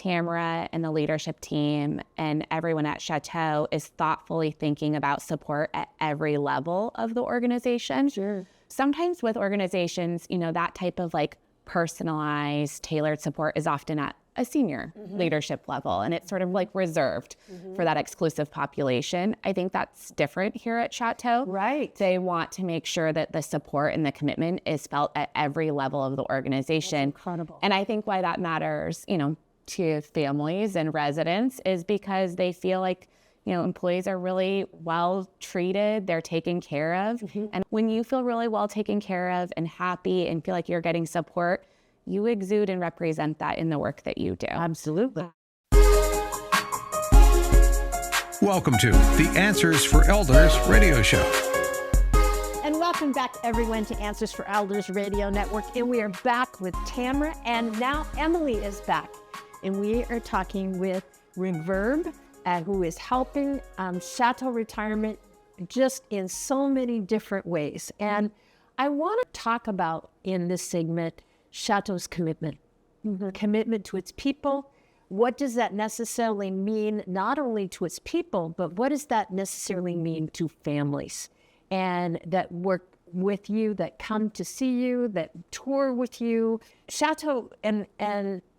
Tamra and the leadership team and everyone at Chateau is thoughtfully thinking about support at every level of the organization. Sure. Sometimes with organizations, that type of like personalized, tailored support is often at a senior leadership level, and it's sort of like reserved for that exclusive population. I think that's different here at Chateau. Right. They want to make sure that the support and the commitment is felt at every level of the organization. That's incredible. And I think why that matters, to families and residents is because they feel like, employees are really well treated, they're taken care of. And when you feel really well taken care of and happy and feel like you're getting support, you exude and represent that in the work that you do. Absolutely. Welcome to the Answers for Elders radio show. And welcome back, everyone, to Answers for Elders Radio Network. And we are back with Tamra, and now Emily is back. And we are talking with Reverb, who is helping Chateau Retirement just in so many different ways. And I want to talk about, in this segment, Chateau's commitment. Commitment to its people. What does that necessarily mean, not only to its people, but what does that necessarily mean to families and that work with you, that come to see you, that tour with you? Chateau and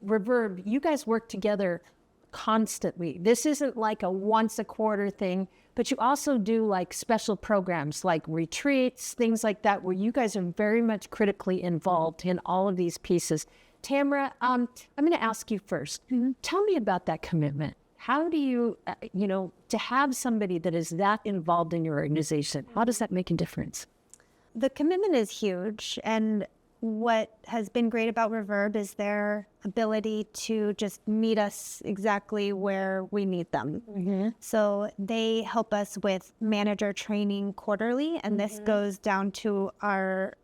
Reverb, you guys work together constantly. This isn't like a once a quarter thing, but you also do like special programs like retreats, things like that, where you guys are very much critically involved in all of these pieces. Tamra, I'm going to ask you first. Tell me about that commitment. How do you, to have somebody that is that involved in your organization, how does that make a difference? The commitment is huge, and what has been great about Reverb is their ability to just meet us exactly where we need them. So they help us with manager training quarterly, and this goes down to our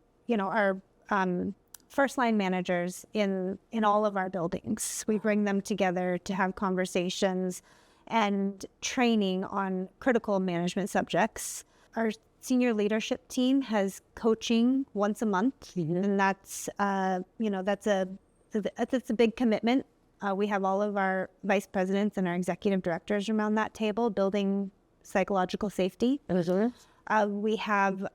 first line managers in all of our buildings. We bring them together to have conversations and training on critical management subjects. Our senior leadership team has coaching once a month, and that's a big commitment. We have all of our vice presidents and our executive directors around that table building psychological safety. We have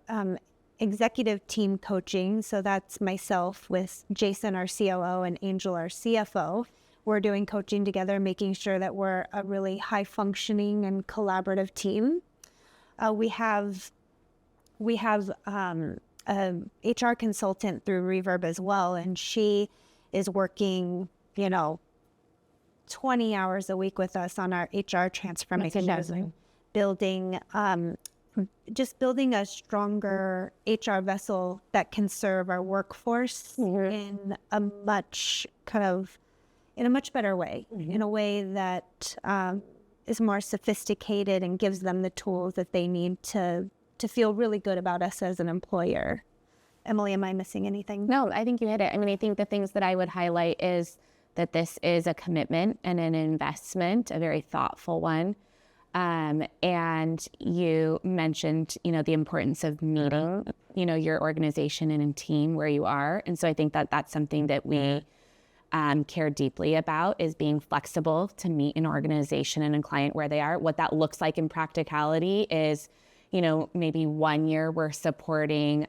executive team coaching, so that's myself with Jason, our COO, and Angel, our CFO. We're doing coaching together, making sure that we're a really high-functioning and collaborative team. We have an HR consultant through Reverb as well, and she is working, 20 hours a week with us on our HR transformation, building a stronger HR vessel that can serve our workforce in a much better way, in a way that is more sophisticated and gives them the tools that they need to feel really good about us as an employer. Emily, am I missing anything? No, I think you hit it. I mean, I think the things that I would highlight is that this is a commitment and an investment, a very thoughtful one. And you mentioned, the importance of meeting, your organization and team where you are. And so I think that that's something that we care deeply about, is being flexible to meet an organization and a client where they are. What that looks like in practicality is, maybe 1 year we're supporting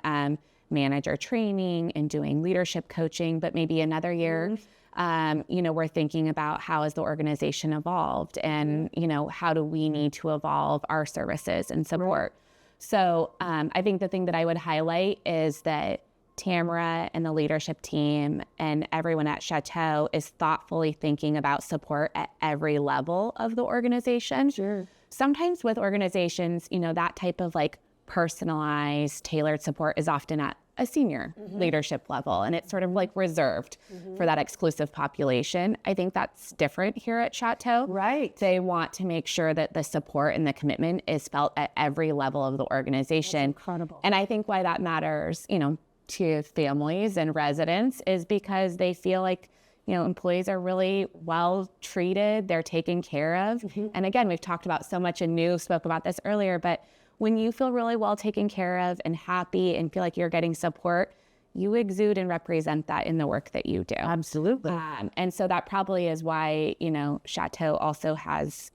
manager training and doing leadership coaching, but maybe another year, we're thinking about how has the organization evolved and, how do we need to evolve our services and support. So I think the thing that I would highlight is that Tamra and the leadership team and everyone at Chateau is thoughtfully thinking about support at every level of the organization. Sure. Sometimes with organizations, that type of like personalized, tailored support is often at a senior leadership level, and it's sort of like reserved for that exclusive population. I think that's different here at Chateau. Right. They want to make sure that the support and the commitment is felt at every level of the organization. That's incredible. And I think why that matters, to families and residents is because they feel like, employees are really well treated, they're taken care of. And again, we've talked about so much, and you spoke about this earlier, but when you feel really well taken care of and happy and feel like you're getting support, you exude and represent that in the work that you do. Absolutely. And so that probably is why, Chateau also has,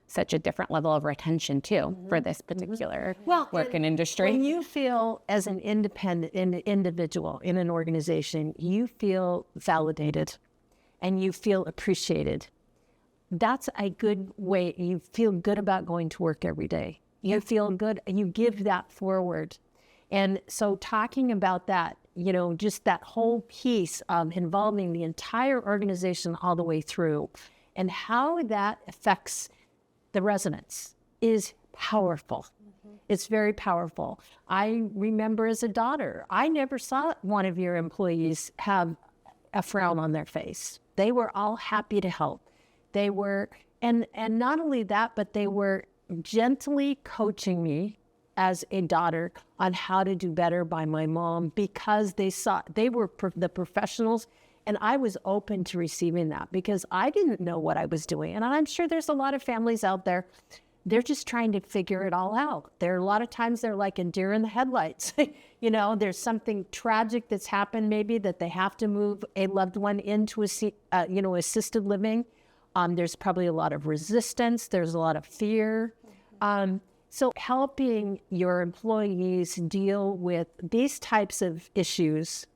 such a different level of retention too for this particular work and industry. When you feel as an independent individual in an organization, you feel validated and you feel appreciated. That's a good way. You feel good about going to work every day. You feel good and you give that forward. And so talking about that, just that whole piece of involving the entire organization all the way through and how that affects the residents is powerful. It's very powerful. I remember as a daughter, I never saw one of your employees have a frown on their face. They were all happy to help. They were, and not only that, but they were gently coaching me as a daughter on how to do better by my mom because they were the professionals. And I was open to receiving that because I didn't know what I was doing. And I'm sure there's a lot of families out there, they're just trying to figure it all out. There are a lot of times they're like a deer in the headlights. There's something tragic that's happened maybe that they have to move a loved one into assisted living. There's probably a lot of resistance. There's a lot of fear. So helping your employees deal with these types of issues,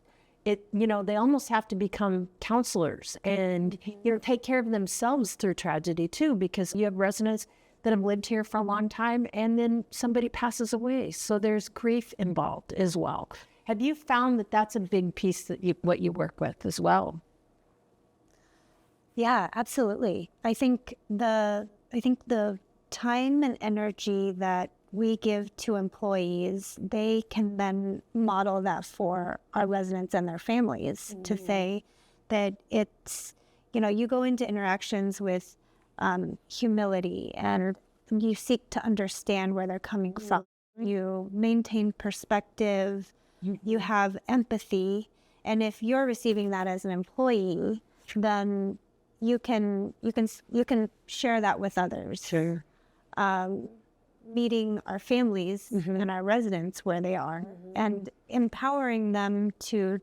they almost have to become counselors and, take care of themselves through tragedy too, because you have residents that have lived here for a long time and then somebody passes away. So there's grief involved as well. Have you found that that's a big piece that what you work with as well? Yeah, absolutely. I think the time and energy that we give to employees, they can then model that for our residents and their families to say that it's, you go into interactions with humility and you seek to understand where they're coming from. You maintain perspective, you have empathy, and if you're receiving that as an employee, then you can share that with others. Sure. Meeting our families and our residents where they are and empowering them to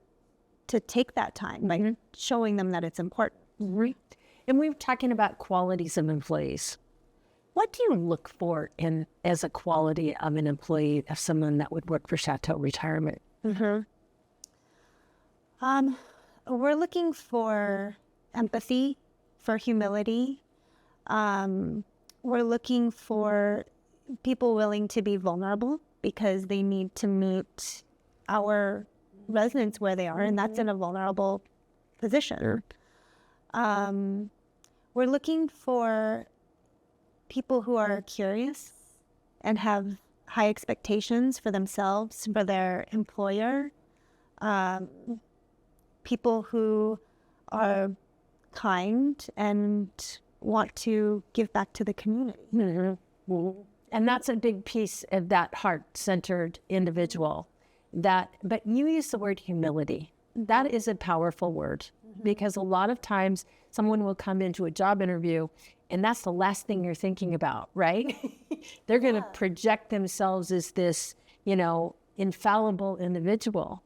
take that time, like showing them that it's important. And we were talking about qualities of employees. What do you look for as a quality of an employee, of someone that would work for Chateau Retirement? We're looking for empathy, for humility. We're looking for people willing to be vulnerable because they need to meet our residents where they are, and that's in a vulnerable position. We're looking for people who are curious and have high expectations for themselves, for their employer. People who are kind and want to give back to the community. And that's a big piece of that heart-centered individual. But you use the word humility. That is a powerful word because a lot of times someone will come into a job interview and that's the last thing you're thinking about, right? They're going to project themselves as this, infallible individual.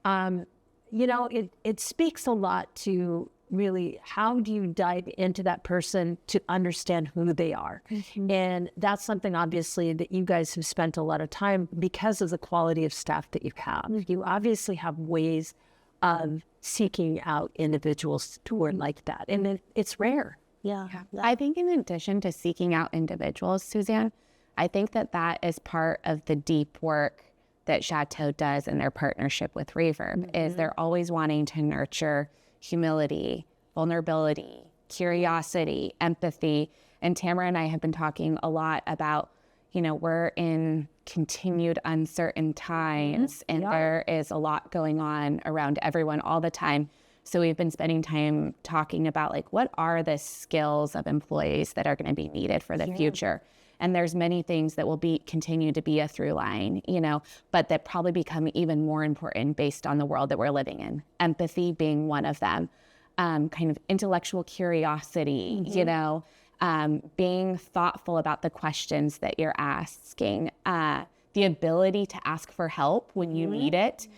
It speaks a lot to really how do you dive into that person to understand who they are. And that's something obviously that you guys have spent a lot of time because of the quality of staff that you have. You obviously have ways of seeking out individuals who are like that. And it's rare. Yeah. I think in addition to seeking out individuals, Suzanne, I think that is part of the deep work that Chateau does in their partnership with Reverb, is they're always wanting to nurture humility, vulnerability, curiosity, empathy. And Tamra and I have been talking a lot about, we're in continued uncertain times and there is a lot going on around everyone all the time. So we've been spending time talking about what are the skills of employees that are going to be needed for the future. And there's many things that will continue to be a through line, but that probably become even more important based on the world that we're living in. Empathy being one of them, kind of intellectual curiosity, being thoughtful about the questions that you're asking, the the ability to ask for help when you need it,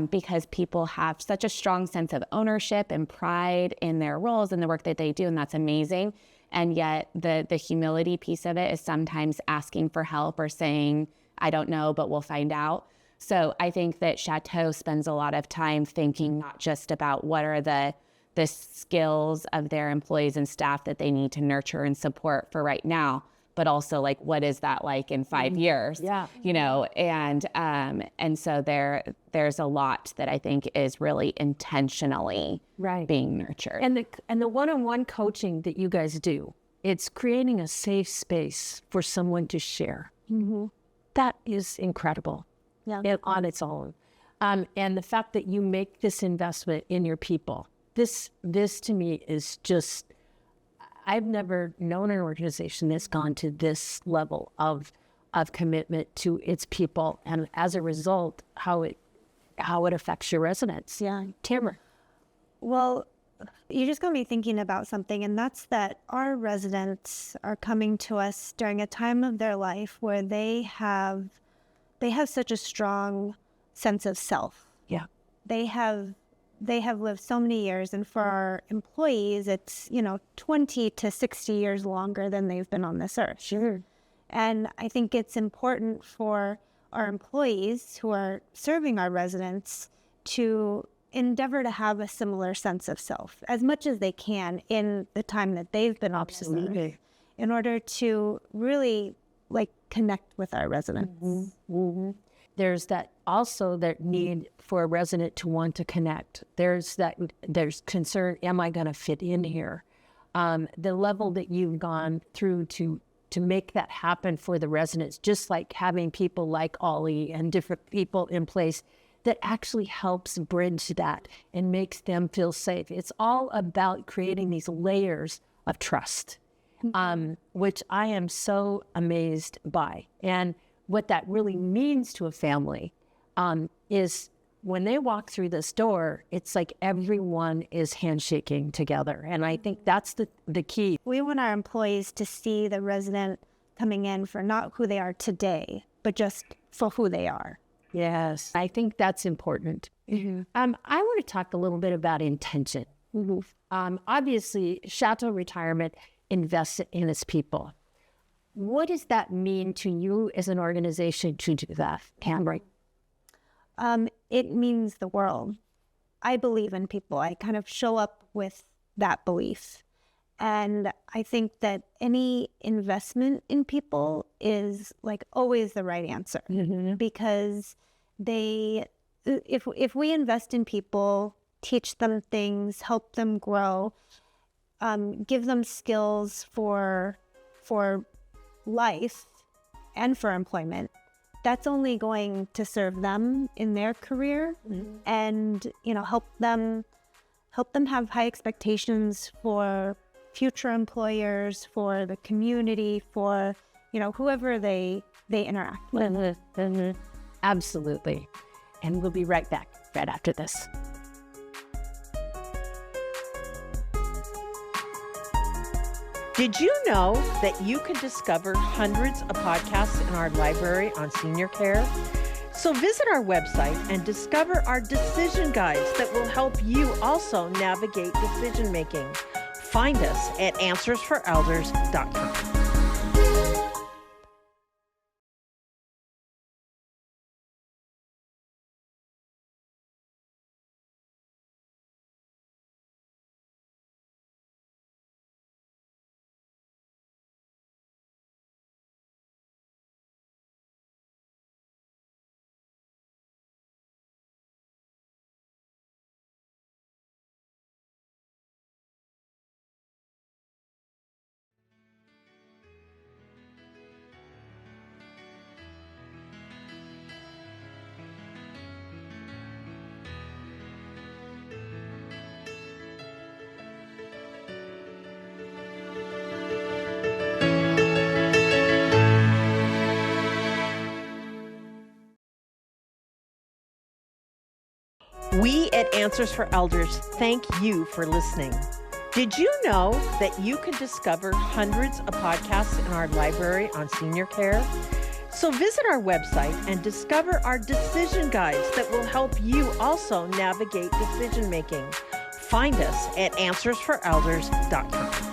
because people have such a strong sense of ownership and pride in their roles and the work that they do, and that's amazing. And yet the humility piece of it is sometimes asking for help or saying, I don't know, but we'll find out. So I think that Chateau spends a lot of time thinking not just about what are the skills of their employees and staff that they need to nurture and support for right now, but also like, what is that like in 5 years? Yeah. You know, and so there's a lot that I think is really intentionally being nurtured. And the one-on-one coaching that you guys do, it's creating a safe space for someone to share. That is incredible on its own. And the fact that you make this investment in your people, this to me is just, I've never known an organization that's gone to this level of commitment to its people, and as a result, how it affects your residents. Yeah. Tamra. Well, you just got me thinking about something, and that's that our residents are coming to us during a time of their life where they have such a strong sense of self. Yeah. They have lived so many years, and for our employees, it's 20 to 60 years longer than they've been on this earth. Sure. And I think it's important for our employees who are serving our residents to endeavor to have a similar sense of self as much as they can in the time that they've been on this earth, in order to really connect with our residents. There's that need for a resident to want to connect. There's concern, am I going to fit in here? The level that you've gone through to make that happen for the residents, just like having people like Ollie and different people in place that actually helps bridge that and makes them feel safe. It's all about creating these layers of trust, which I am so amazed by. And what that really means to a family is when they walk through this door, it's like everyone is handshaking together. And I think that's the key. We want our employees to see the resident coming in for not who they are today, but just for who they are. Yes, I think that's important. I want to talk a little bit about intention. Obviously, Chateau Retirement invests in its people. What does that mean to you as an organization to do that, Tamra? It means the world. I believe in people. I kind of show up with that belief. And I think that any investment in people is always the right answer, because if we invest in people, teach them things, help them grow, give them skills for life and for employment, that's only going to serve them in their career, and help them have high expectations for future employers, for the community, for whoever they interact with. Absolutely. And we'll be right back right after this. Did you know that you can discover hundreds of podcasts in our library on senior care? So visit our website and discover our decision guides that will help you also navigate decision making. Find us at answersforelders.com. We at Answers for Elders thank you for listening. Did you know that you can discover hundreds of podcasts in our library on senior care? So visit our website and discover our decision guides that will help you also navigate decision making. Find us at answersforelders.com.